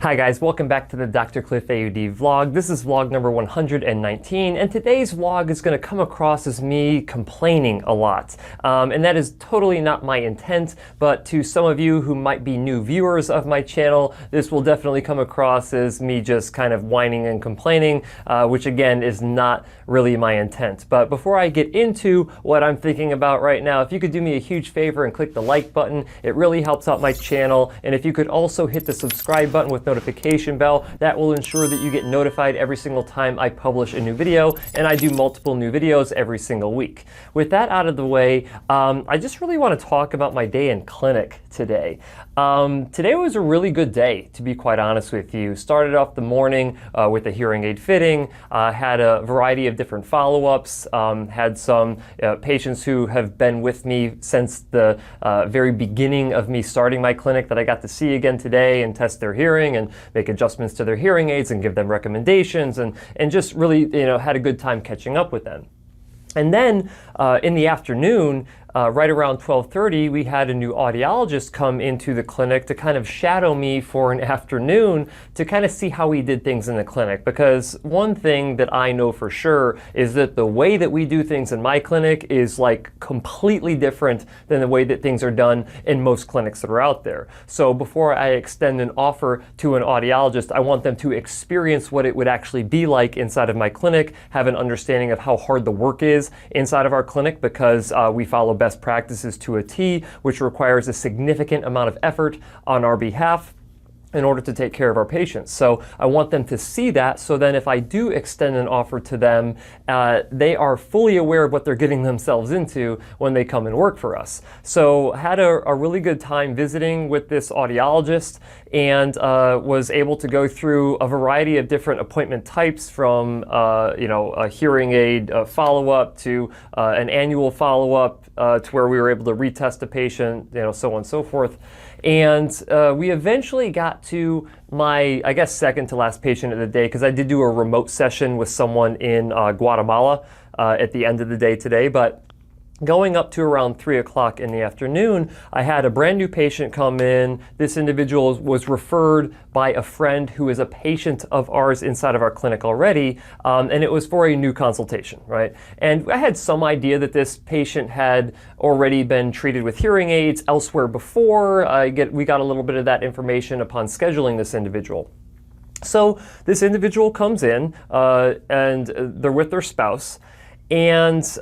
Hi guys, welcome back to the DrCliffAuD vlog. This is vlog number 119, and today's vlog is going to come across as me complaining a lot. And that is totally not my intent, but to some of you who might be new viewers of my channel, this will definitely come across as me just kind of whining and complaining, which again is not really my intent. But before I get into what I'm thinking about right now, if you could do me a huge favor and click the like button, it really helps out my channel. And if you could also hit the subscribe button with notification bell, that will ensure that you get notified every single time I publish a new video, and I do multiple new videos every single week. With that out of the way, I just really want to talk about my day in clinic today. Today was a really good day, to be quite honest with you. Started off the morning with a hearing aid fitting, had a variety of different follow-ups, had some patients who have been with me since the very beginning of me starting my clinic that I got to see again today and test their hearing and make adjustments to their hearing aids and give them recommendations, and just really, had a good time catching up with them. And then in the afternoon, right around 12:30, we had a new audiologist come into the clinic to kind of shadow me for an afternoon to kind of see how we did things in the clinic. Because one thing that I know for sure is that the way that we do things in my clinic is like completely different than the way that things are done in most clinics that are out there. So before I extend an offer to an audiologist, I want them to experience what it would actually be like inside of my clinic, have an understanding of how hard the work is inside of our clinic, because we follow best practices to a T, which requires a significant amount of effort on our behalf in order to take care of our patients. So I want them to see that, so then if I do extend an offer to them, they are fully aware of what they're getting themselves into when they come and work for us. So had a really good time visiting with this audiologist, and was able to go through a variety of different appointment types, from a hearing aid follow-up to an annual follow-up, to where we were able to retest a patient, so on and so forth. And we eventually got to my, I guess, second to last patient of the day, because I did do a remote session with someone in Guatemala at the end of the day today. But going up to around 3 o'clock in the afternoon, I had a brand new patient come in. This individual was referred by a friend who is a patient of ours inside of our clinic already, and it was for a new consultation, right? And I had some idea that this patient had already been treated with hearing aids elsewhere before. We got a little bit of that information upon scheduling this individual. So this individual comes in, and they're with their spouse, and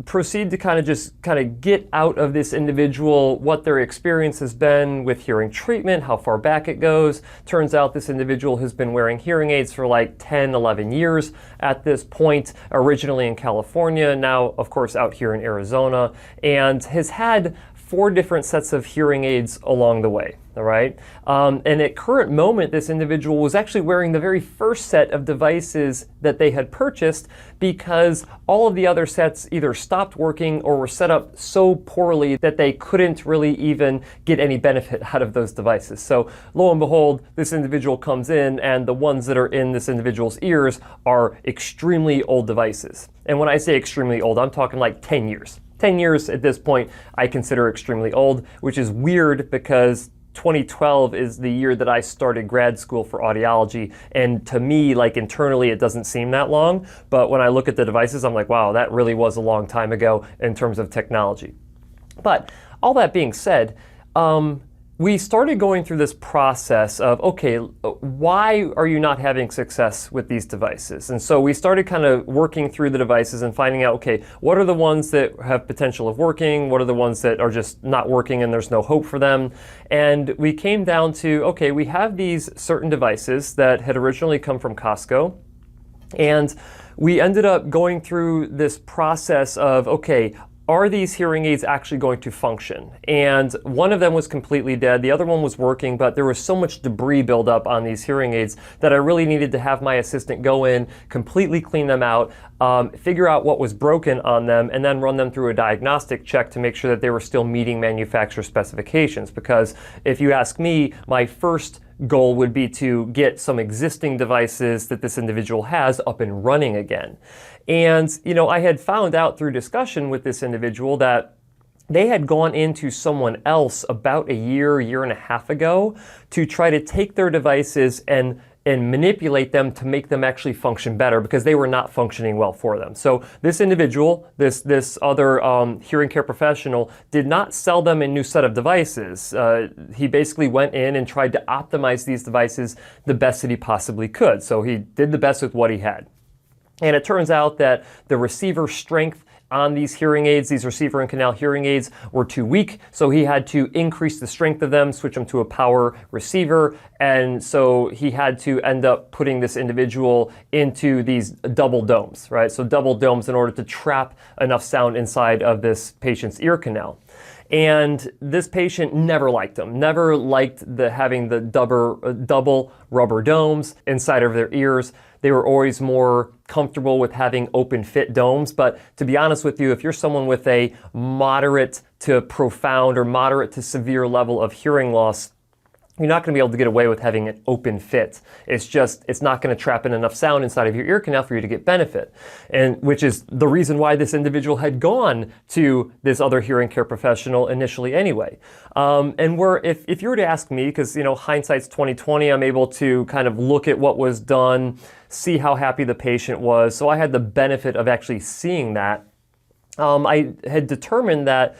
proceed to kind of get out of this individual what their experience has been with hearing treatment, how far back it goes. Turns out this individual has been wearing hearing aids for like 10, 11 years at this point, originally in California, now of course out here in Arizona, and has had 4 different sets of hearing aids along the way. All right. And at current moment, this individual was actually wearing the very first set of devices that they had purchased, because all of the other sets either stopped working or were set up so poorly that they couldn't really even get any benefit out of those devices. So lo and behold, this individual comes in, and the ones that are in this individual's ears are extremely old devices. And when I say extremely old, I'm talking like 10 years. 10 years at this point, I consider extremely old, which is weird because 2012 is the year that I started grad school for audiology, and to me, like internally, it doesn't seem that long, but when I look at the devices, I'm like, wow, that really was a long time ago in terms of technology. But all that being said, we started going through this process of, okay, why are you not having success with these devices? And so we started kind of working through the devices and finding out, okay, what are the ones that have potential of working? What are the ones that are just not working and there's no hope for them? And we came down to, okay, we have these certain devices that had originally come from Costco, and we ended up going through this process of, okay, are these hearing aids actually going to function? And one of them was completely dead. The other one was working, but there was so much debris buildup on these hearing aids that I really needed to have my assistant go in, completely clean them out, figure out what was broken on them, and then run them through a diagnostic check to make sure that they were still meeting manufacturer specifications. Because if you ask me, my first goal would be to get some existing devices that this individual has up and running again. And, I had found out through discussion with this individual that they had gone into someone else about a year and a half ago to try to take their devices and manipulate them to make them actually function better because they were not functioning well for them. So this individual, this other hearing care professional, did not sell them a new set of devices. He basically went in and tried to optimize these devices the best that he possibly could. So he did the best with what he had. And it turns out that the receiver strength on these hearing aids, these receiver and canal hearing aids, were too weak. So he had to increase the strength of them, switch them to a power receiver. And so he had to end up putting this individual into these double domes, right? So double domes in order to trap enough sound inside of this patient's ear canal. And this patient never liked them, never liked having the double rubber domes inside of their ears. They were always more comfortable with having open fit domes. But to be honest with you, if you're someone with a moderate to profound or moderate to severe level of hearing loss, you're not going to be able to get away with having an open fit. It's not going to trap in enough sound inside of your ear canal for you to get benefit. And which is the reason why this individual had gone to this other hearing care professional initially anyway. If you were to ask me, because hindsight's 2020, I'm able to kind of look at what was done, see how happy the patient was. So I had the benefit of actually seeing that. I had determined that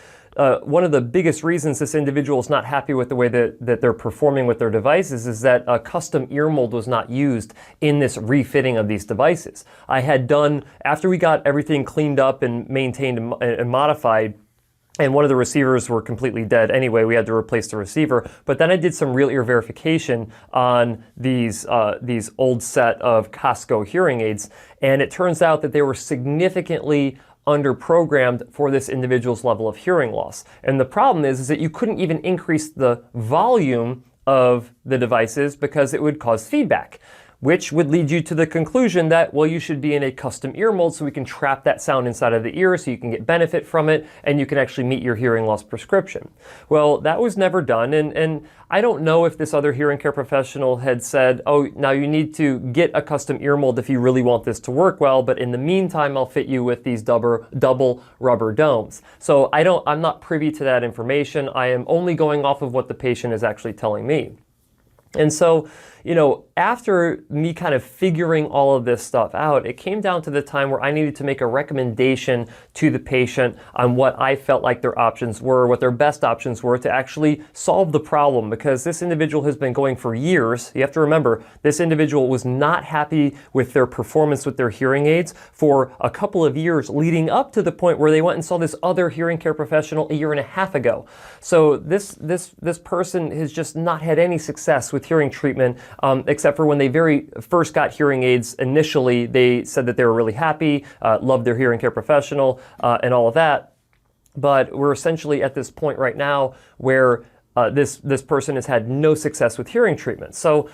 one of the biggest reasons this individual is not happy with the way that they're performing with their devices is that a custom ear mold was not used in this refitting of these devices. I had done, after we got everything cleaned up and maintained and modified, and one of the receivers were completely dead anyway, we had to replace the receiver. But then I did some real ear verification on these old set of Costco hearing aids, and it turns out that they were significantly under-programmed for this individual's level of hearing loss. And the problem is that you couldn't even increase the volume of the devices because it would cause feedback, which would lead you to the conclusion that, well, you should be in a custom ear mold so we can trap that sound inside of the ear so you can get benefit from it and you can actually meet your hearing loss prescription. Well, that was never done, and I don't know if this other hearing care professional had said, oh, now you need to get a custom ear mold if you really want this to work well, but in the meantime, I'll fit you with these double rubber domes. So I'm not privy to that information. I am only going off of what the patient is actually telling me. And so, after me kind of figuring all of this stuff out, it came down to the time where I needed to make a recommendation to the patient on what I felt like their options were, what their best options were to actually solve the problem, because this individual has been going for years. You have to remember, this individual was not happy with their performance with their hearing aids for a couple of years leading up to the point where they went and saw this other hearing care professional a year and a half ago. So this person has just not had any success with hearing treatment, except for when they very first got hearing aids initially, they said that they were really happy, loved their hearing care professional, and all of that. But we're essentially at this point right now where this person has had no success with hearing treatment. So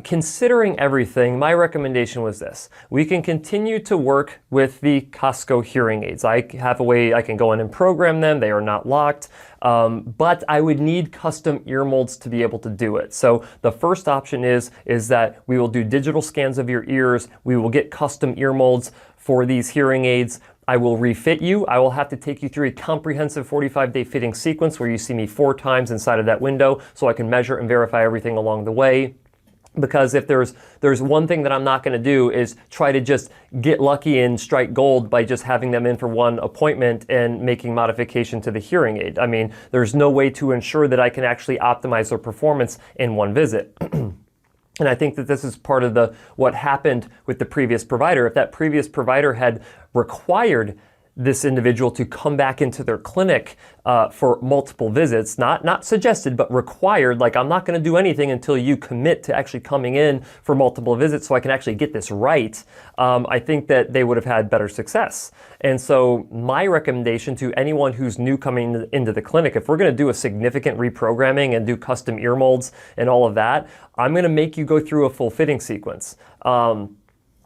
considering everything, my recommendation was this. We can continue to work with the Costco hearing aids. I have a way I can go in and program them. They are not locked, but I would need custom ear molds to be able to do it. So the first option is that we will do digital scans of your ears. We will get custom ear molds for these hearing aids. I will refit you. I will have to take you through a comprehensive 45-day fitting sequence where you see me 4 times inside of that window so I can measure and verify everything along the way. Because if there's one thing that I'm not going to do is try to just get lucky and strike gold by just having them in for one appointment and making modification to the hearing aid. I mean, there's no way to ensure that I can actually optimize their performance in one visit. And I think that this is part of what happened with the previous provider. If that previous provider had required this individual to come back into their clinic for multiple visits, not suggested, but required, like I'm not going to do anything until you commit to actually coming in for multiple visits so I can actually get this right, I think that they would have had better success. And so my recommendation to anyone who's new coming into the clinic, if we're going to do a significant reprogramming and do custom ear molds and all of that, I'm going to make you go through a full fitting sequence.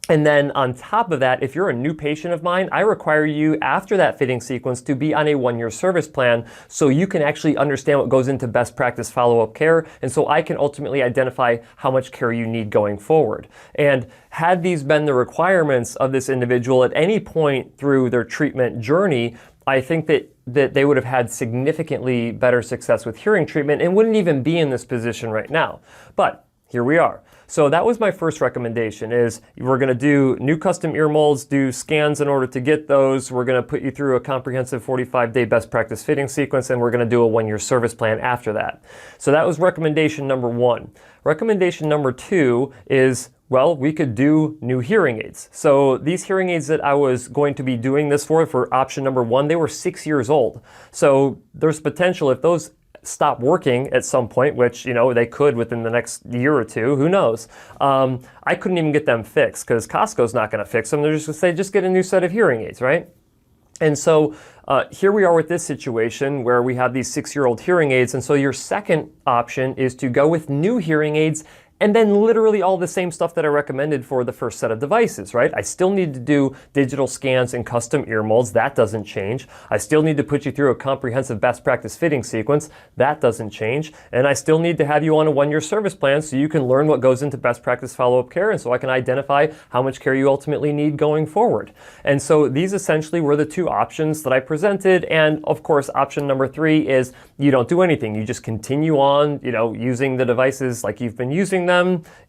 And then on top of that, if you're a new patient of mine, I require you after that fitting sequence to be on a 1-year service plan so you can actually understand what goes into best practice follow-up care, and so I can ultimately identify how much care you need going forward. And had these been the requirements of this individual at any point through their treatment journey, I think that they would have had significantly better success with hearing treatment and wouldn't even be in this position right now. But here we are. So that was my first recommendation, is we're going to do new custom ear molds, do scans in order to get those. We're going to put you through a comprehensive 45-day best practice fitting sequence, and we're going to do a 1-year service plan after that. So that was recommendation number 1. Recommendation number 2 is, well, we could do new hearing aids. So these hearing aids that I was going to be doing this for option number 1, they were 6 years old. So there's potential if those stop working at some point, which, you know, they could within the next year or two, who knows. I couldn't even get them fixed because Costco's not going to fix them. They're just going to say, just get a new set of hearing aids, right? And so here we are with this situation where we have these 6-year-old hearing aids. And so your second option is to go with new hearing aids and then literally all the same stuff that I recommended for the first set of devices, right? I still need to do digital scans and custom ear molds. That doesn't change. I still need to put you through a comprehensive best practice fitting sequence. That doesn't change. And I still need to have you on a 1-year service plan so you can learn what goes into best practice follow-up care, and so I can identify how much care you ultimately need going forward. And so these essentially were the 2 options that I presented. And of course, option number 3 is you don't do anything. You just continue on, you know, using the devices like you've been using them,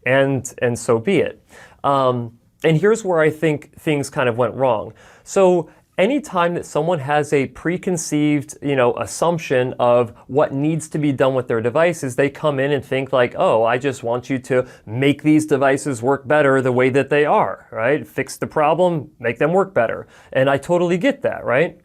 and so be it. And here's where I think things kind of went wrong. So anytime that someone has a preconceived, you know, assumption of what needs to be done with their devices, they come in and think like, oh, I just want you to make these devices work better the way that they are, right? Fix the problem, make them work better. And I totally get that, right?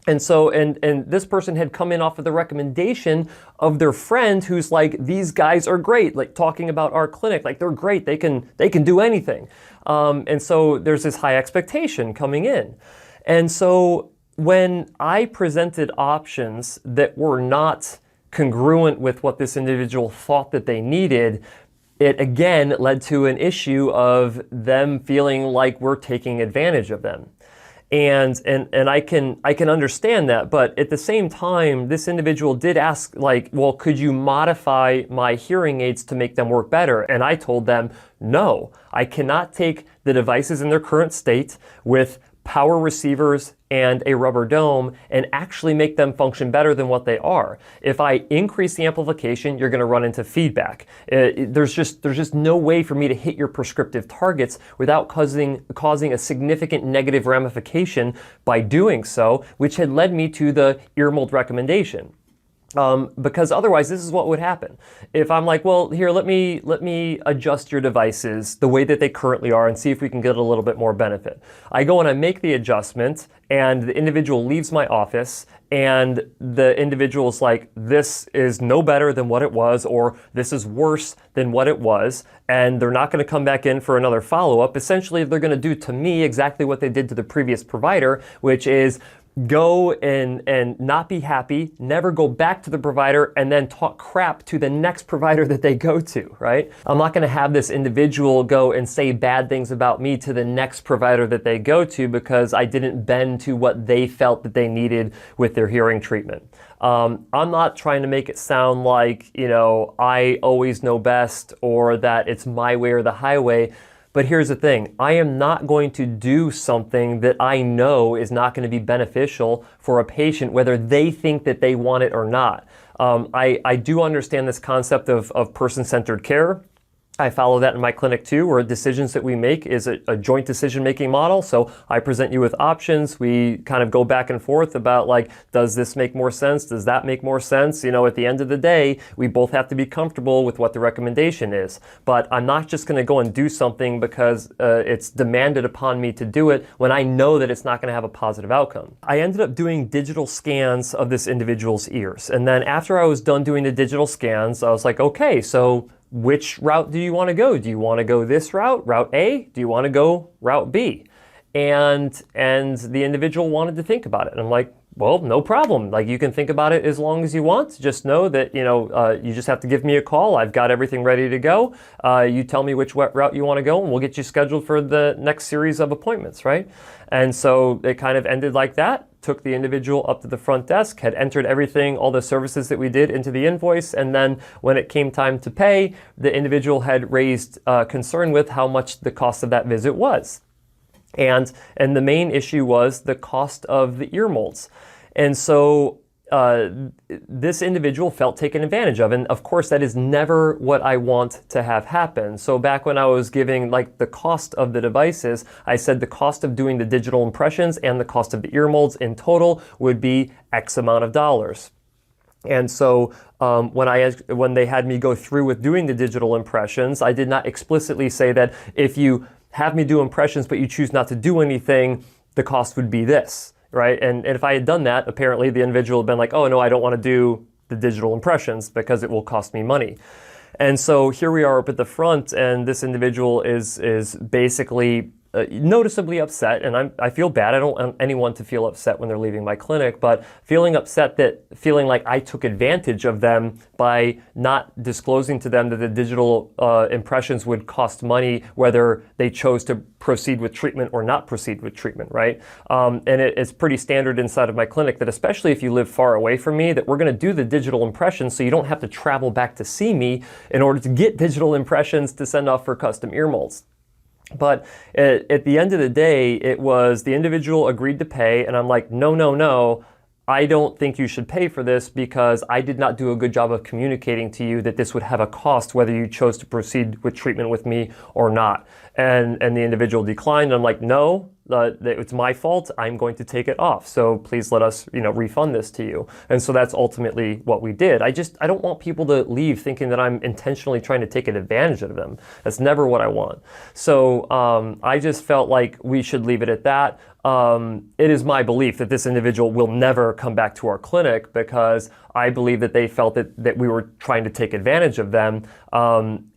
And so, and this person had come in off of the recommendation of their friend who's like, these guys are great, like talking about our clinic, like they're great, they can do anything. And so there's this high expectation coming in. And so when I presented options that were not congruent with what this individual thought that they needed, it again led to an issue of them feeling like we're taking advantage of them. And I can understand that, but at the same time, this individual did ask, like, well, could you modify my hearing aids to make them work better? And I told them, no, I cannot take the devices in their current state with power receivers and a rubber dome and actually make them function better than what they are. If I increase the amplification, you're going to run into feedback. There's just no way for me to hit your prescriptive targets without causing a significant negative ramification by doing so, which had led me to the ear mold recommendation. Because otherwise, this is what would happen. If I'm like, well, here, let me adjust your devices the way that they currently are and see if we can get a little bit more benefit. I go and I make the adjustment, and the individual leaves my office, and the individual's like, this is no better than what it was, or this is worse than what it was, and they're not going to come back in for another follow-up. Essentially, they're going to do to me exactly what they did to the previous provider, which is go and not be happy, never go back to the provider, and then talk crap to the next provider that they go to, right? I'm not going to have this individual go and say bad things about me to the next provider that they go to because I didn't bend to what they felt that they needed with their hearing treatment. I'm not trying to make it sound like, you know, I always know best or that it's my way or the highway. But here's the thing, I am not going to do something that I know is not going to be beneficial for a patient, whether they think that they want it or not. I do understand this concept of person-centered care. I follow that in my clinic too, where decisions that we make is a joint decision-making model. So I present you with options. We kind of go back and forth about like, does this make more sense? Does that make more sense? You know, at the end of the day, we both have to be comfortable with what the recommendation is. But I'm not just going to go and do something because it's demanded upon me to do it when I know that it's not going to have a positive outcome. I ended up doing digital scans of this individual's ears. And then after I was done doing the digital scans, I was like, okay, so which route do you want to go? Do you want to go this route, route A? Do you want to go route B? And the individual wanted to think about it. And I'm like, well, no problem. Like, you can think about it as long as you want. Just know that, you know, you just have to give me a call. I've got everything ready to go. You tell me which route you want to go, and we'll get you scheduled for the next series of appointments, right? And so it kind of ended like that. Took the individual up to the front desk, had entered everything, all the services that we did into the invoice, and then when it came time to pay, the individual had raised concern with how much the cost of that visit was. And the main issue was the cost of the ear molds. And so this individual felt taken advantage of. And of course, that is never what I want to have happen. So back when I was giving like the cost of the devices, I said the cost of doing the digital impressions and the cost of the ear molds in total would be X amount of dollars. And so when they had me go through with doing the digital impressions, I did not explicitly say that if you have me do impressions but you choose not to do anything, the cost would be this. Right? And if I had done that, apparently the individual had been like, oh no, I don't want to do the digital impressions because it will cost me money. And so here we are up at the front, and this individual is basically noticeably upset, and I feel bad. I don't want anyone to feel upset when they're leaving my clinic, but feeling like I took advantage of them by not disclosing to them that the digital impressions would cost money, whether they chose to proceed with treatment or not proceed with treatment, right? And it's pretty standard inside of my clinic that, especially if you live far away from me, that we're going to do the digital impressions so you don't have to travel back to see me in order to get digital impressions to send off for custom ear molds. But at the end of the day, it was the individual agreed to pay, and I'm like, no, I don't think you should pay for this because I did not do a good job of communicating to you that this would have a cost whether you chose to proceed with treatment with me or not. And the individual declined. I'm like, no, it's my fault. I'm going to take it off. So please let us, refund this to you. And so that's ultimately what we did. I don't want people to leave thinking that I'm intentionally trying to take advantage of them. That's never what I want. So I just felt like we should leave it at that. It is my belief that this individual will never come back to our clinic because I believe that they felt that we were trying to take advantage of them.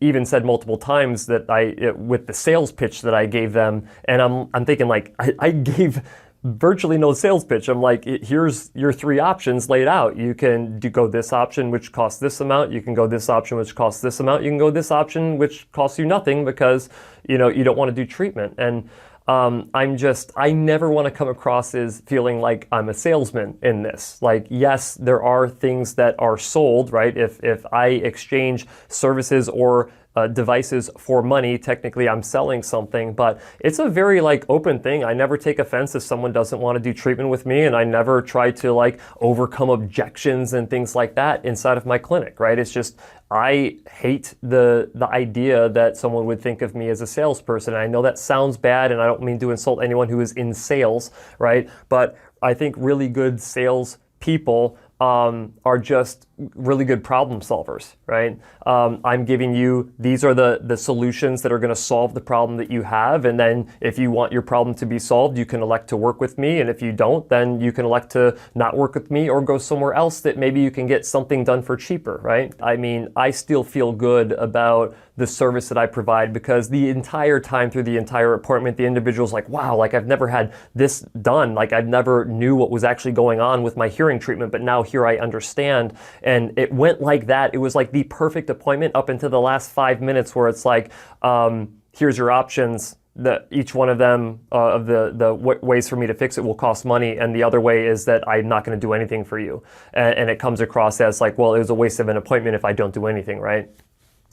Even said multiple times that with the sales pitch that I gave them, and I'm thinking like, I gave virtually no sales pitch. I'm like, here's your three options laid out. You can go this option, which costs this amount. You can go this option, which costs this amount. You can go this option, which costs you nothing because, you don't want to do treatment. And I never want to come across as feeling like I'm a salesman in this. Like, yes, there are things that are sold, right? If I exchange services or devices for money, technically I'm selling something, but it's a very open thing. I never take offense if someone doesn't want to do treatment with me, and I never try to overcome objections and things like that inside of my clinic, right? It's just, I hate the idea that someone would think of me as a salesperson. I know that sounds bad, and I don't mean to insult anyone who is in sales, right? But I think really good sales people are just really good problem solvers, right? I'm giving you, these are the solutions that are going to solve the problem that you have, and then if you want your problem to be solved, you can elect to work with me, and if you don't, then you can elect to not work with me or go somewhere else that maybe you can get something done for cheaper, right? I mean, I still feel good about the service that I provide because the entire time through the entire appointment, the individual's like, wow, I've never had this done. I never knew what was actually going on with my hearing treatment, but now here I understand. And it went like that. It was like the perfect appointment up into the last 5 minutes where it's like, here's your options. Each one of them, of the ways for me to fix it will cost money, and the other way is that I'm not going to do anything for you. And it comes across as like, well, it was a waste of an appointment if I don't do anything, right?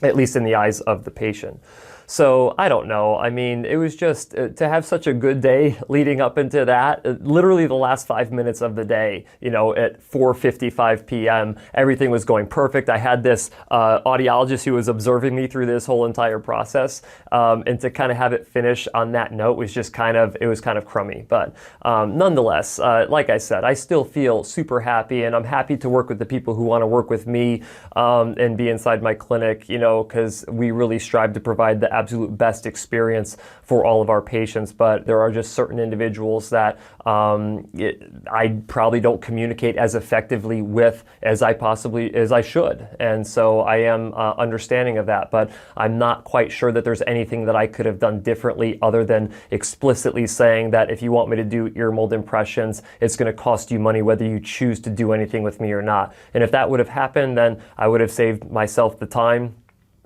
At least in the eyes of the patient. So I don't know. I mean, it was just to have such a good day leading up into that. Literally the last 5 minutes of the day, at 4:55 p.m., everything was going perfect. I had this audiologist who was observing me through this whole entire process, and to kind of have it finish on that note was just kind of crummy. But nonetheless, like I said, I still feel super happy, and I'm happy to work with the people who want to work with me and be inside my clinic, because we really strive to provide the absolute best experience for all of our patients, but there are just certain individuals that I probably don't communicate as effectively with as I should. And so I am understanding of that, but I'm not quite sure that there's anything that I could have done differently other than explicitly saying that if you want me to do ear mold impressions, it's going to cost you money whether you choose to do anything with me or not. And if that would have happened, then I would have saved myself the time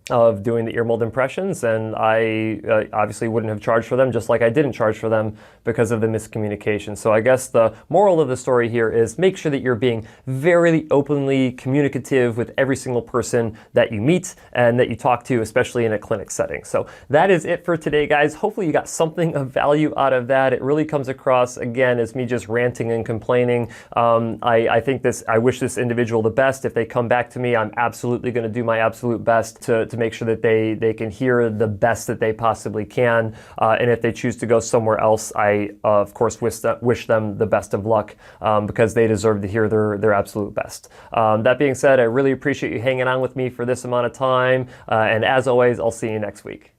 of doing the ear mold impressions, and I obviously wouldn't have charged for them, just like I didn't charge for them because of the miscommunication. So I guess the moral of the story here is make sure that you're being very openly communicative with every single person that you meet and that you talk to, especially in a clinic setting. So that is it for today, guys. Hopefully you got something of value out of that. It really comes across, again, as me just ranting and complaining. I wish this individual the best. If they come back to me, I'm absolutely going to do my absolute best to make sure that they can hear the best that they possibly can. And if they choose to go somewhere else, I, of course, wish them the best of luck because they deserve to hear their absolute best. That being said, I really appreciate you hanging on with me for this amount of time. And as always, I'll see you next week.